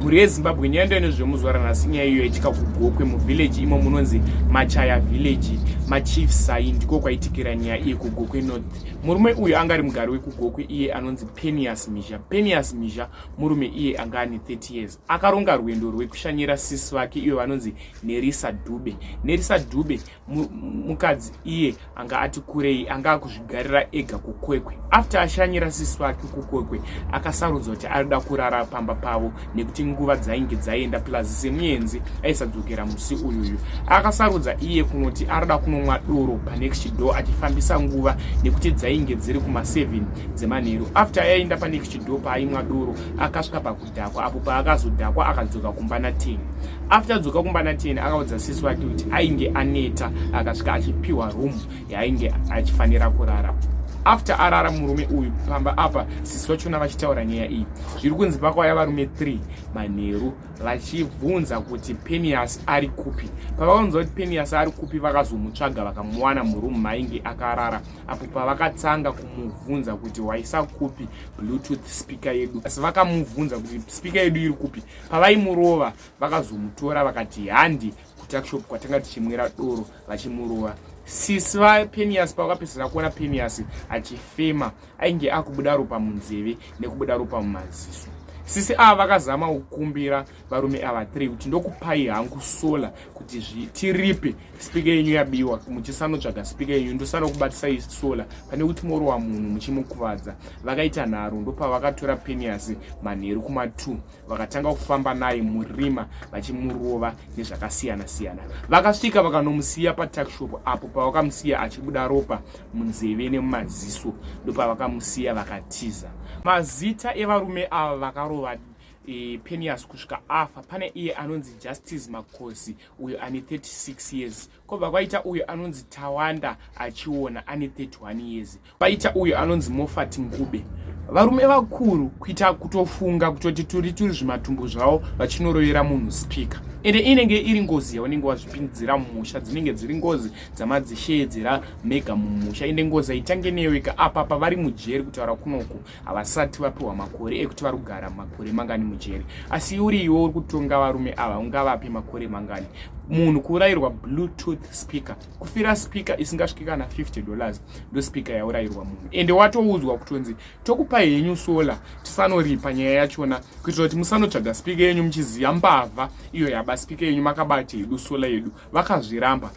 mhuri yeZimbabwe nyaya nezvemuzvara nhasi nyaya iyo yaitika kugokwe muvhileji imo munonzi Machaya village machief sai ndiko kwaitikira nyaya iyi kugokwe north. Murume uyu anga ari mugari wekugokwe iye anonzi Penias Mhizha murume iye anga ane 30 years. Akaronga rwendo rwekushanyira sisi wake iye vanonzi Nerisa Dube mukadzi iye anga ati kurei anga akuzvigarira ega kukwekwe. After ashanyira sisi wake kukwekwe akasarudzwa kuti arida kurara pamba pavo nekuti nguva dzainge dzaenda plus semuenzi aisadzokera musi uyuyu. Akasarudza iye kunoti arida kunomwa doro panext door achifambisa nguva nekuti dzainge dziri kuma7 dzemanheru. After aenda panext door paaimwa doro akasvika pakudhakwa, apo paakazodhakwa akadzoka kumba na10. After dzoka kumba na10 akaudza sisi wake kuti ainge aneta akasvika achipiwa room yainge achifanira kurara. After arara murume uyu pamba apa sisi vachona vachitaura nyaya iyi. Zviri kunzi pakauya varume 3 manheru vachibvunza kuti Penias ari kupi. Pavakanzwa kuti Penias ari kupi vakazomutsvaga vakamuwana murumu mainge akarara. Apo pavakatsanga kumubvunza kuti waisa kupi bluetooth speaker yedu. Asi vakamubvunza kuti speaker yedu iri kupi. Pavaimurova vakazomutora vakati handi kutakshop kwatanga tichimwira doro vachimurova. Sisi vaPenias pavakapedzera kuona Penias achifema ainge akubuda ropa munzeve nekubuda ropa mumaziso. Sisi ava vakazama kukumbira varume ava 3 kuti ndokupai hangu sola kuti tiripe speaker yenyu yabiwa muchisanotsvaga speaker yenyu ndosanokubatisai sola pane kuti morova munhu muchimukuvadza. Vakaita nharo ndopavakatora Penias manheru kuma2 vakatanga kufamba naye murima vachimurova nezvakasiyana siyana. Vakasvika vakanomusiya patakshop apo pavakamusiya achibuda ropa munzeve nemumaziso ndopavakamusiya vakatiza. Mazita evarume ava vakarova Penias kusvika afa pane iye anonzi Justice Makosi uyo ane 36 years. Kobva kwaita uyo anonzi Tawanda achiona ane 31 years. Kwaita uyo anonzi Mofat Ngube. Varume vakuru kuita kutofunga kutoti turi zvimatumbu zvavo vachinorovera munhu speaker. Ende inenge iri ngozi yaunenge wazvipindzira mumusha, dzinenge dziri ngozi dzamadzishedzera mega mumusha. Ende ngozi aitange neweka apa pavari mujeri kutaura kunoku havasati vapiwa makore ekuti vari kugara makore mangani mujeri. Asi uri iwe uri kutonga varume ava ungavape makore mangani. Munhu kuurayirwa bluetooth speaker kufira speaker isingasviki kana $50 ndo speaker yaurayirwa munhu. Ende watoudzwa kutonzi tokupa henyu sola tisanoripa nyaya yachona kuitira kuti musanotsvaga speaker yenyu muchiziya mbavha iyo yaba speaker yenyu makabati yedu sola yedu. Vakazviramba.